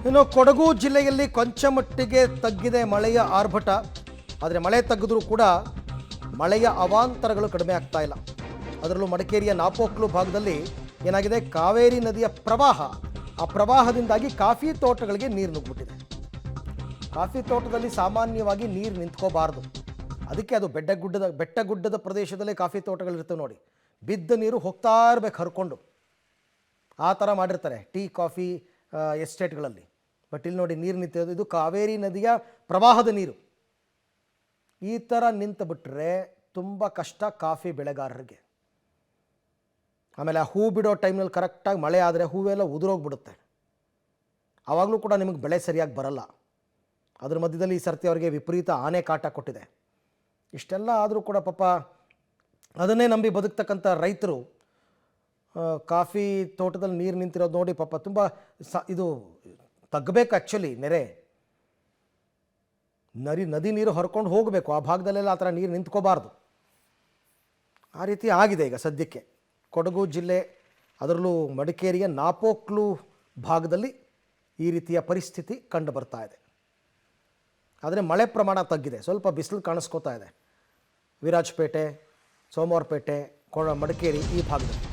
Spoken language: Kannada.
ಇನ್ನು ಕೊಡಗು ಜಿಲ್ಲೆಯಲ್ಲಿ ಕೊಂಚ ಮಟ್ಟಿಗೆ ತಗ್ಗಿದೆ ಮಳೆಯ ಆರ್ಭಟ. ಆದರೆ ಮಳೆ ತಗ್ಗಿದ್ರೂ ಕೂಡ ಮಳೆಯ ಅವಾಂತರಗಳು ಕಡಿಮೆ ಆಗ್ತಾ ಇಲ್ಲ. ಅದರಲ್ಲೂ ಮಡಿಕೇರಿಯ ನಾಪೋಕ್ಲು ಭಾಗದಲ್ಲಿ ಏನಾಗಿದೆ, ಕಾವೇರಿ ನದಿಯ ಪ್ರವಾಹ, ಆ ಪ್ರವಾಹದಿಂದಾಗಿ ಕಾಫಿ ತೋಟಗಳಿಗೆ ನೀರು ನುಗ್ಗಿಬಿಟ್ಟಿದೆ. ಕಾಫಿ ತೋಟದಲ್ಲಿ ಸಾಮಾನ್ಯವಾಗಿ ನೀರು ನಿಂತ್ಕೋಬಾರ್ದು, ಅದಕ್ಕೆ ಅದು ಬೆಟ್ಟಗುಡ್ಡದ ಪ್ರದೇಶದಲ್ಲೇ ಕಾಫಿ ತೋಟಗಳಿರ್ತವೆ ನೋಡಿ. ಬಿದ್ದ ನೀರು ಹೋಗ್ತಾ ಇರಬೇಕು ಹರ್ಕೊಂಡು, ಆ ಥರ ಮಾಡಿರ್ತಾರೆ ಟೀ ಕಾಫಿ ಎಸ್ಟೇಟ್ಗಳಲ್ಲಿ. ಬಟ್ ಇಲ್ಲಿ ನೋಡಿ ನೀರು ನಿಂತಿರೋದು, ಇದು ಕಾವೇರಿ ನದಿಯ ಪ್ರವಾಹದ ನೀರು. ಈ ಥರ ನಿಂತು ಬಿಟ್ಟರೆ ತುಂಬ ಕಷ್ಟ ಕಾಫಿ ಬೆಳೆಗಾರರಿಗೆ. ಆಮೇಲೆ ಆ ಹೂ ಬಿಡೋ ಟೈಮ್ನಲ್ಲಿ ಕರೆಕ್ಟಾಗಿ ಮಳೆ ಆದರೆ ಹೂವೆಲ್ಲ ಉದುರೋಗ್ಬಿಡುತ್ತೆ. ಆವಾಗಲೂ ಕೂಡ ನಿಮಗೆ ಬೆಳೆ ಸರಿಯಾಗಿ ಬರಲ್ಲ. ಅದ್ರ ಮಧ್ಯದಲ್ಲಿ ಈ ಸರ್ತಿ ಅವರಿಗೆ ವಿಪರೀತ ಆನೆ ಕಾಟ ಕೊಟ್ಟಿದೆ. ಇಷ್ಟೆಲ್ಲ ಆದರೂ ಕೂಡ ಪಾಪ ಅದನ್ನೇ ನಂಬಿ ಬದುಕ್ತಕ್ಕಂಥ ರೈತರು ಕಾಫಿ ತೋಟದಲ್ಲಿ ನೀರು ನಿಂತಿರೋದು ನೋಡಿ ಪಾಪ ತುಂಬ ಇದು ತಗ್ಗಬೇಕು. ಆ್ಯಕ್ಚುಲಿ ನೆರೆ ನದಿ ನೀರು ಹೊರ್ಕೊಂಡು ಹೋಗಬೇಕು, ಆ ಭಾಗದಲ್ಲೆಲ್ಲ ಆ ಥರ ನೀರು ನಿಂತ್ಕೋಬಾರ್ದು. ಆ ರೀತಿ ಆಗಿದೆ ಈಗ ಸದ್ಯಕ್ಕೆ ಕೊಡಗು ಜಿಲ್ಲೆ, ಅದರಲ್ಲೂ ಮಡಿಕೇರಿಯ ನಾಪೋಕ್ಲು ಭಾಗದಲ್ಲಿ ಈ ರೀತಿಯ ಪರಿಸ್ಥಿತಿ ಕಂಡು ಬರ್ತಾ ಇದೆ. ಆದರೆ ಮಳೆ ಪ್ರಮಾಣ ತಗ್ಗಿದೆ, ಸ್ವಲ್ಪ ಬಿಸಿಲು ಕಾಣಿಸ್ಕೋತಾ ಇದೆ ವಿರಾಜಪೇಟೆ, ಸೋಮವಾರಪೇಟೆ, ಮಡಿಕೇರಿ ಈ ಭಾಗದಲ್ಲಿ.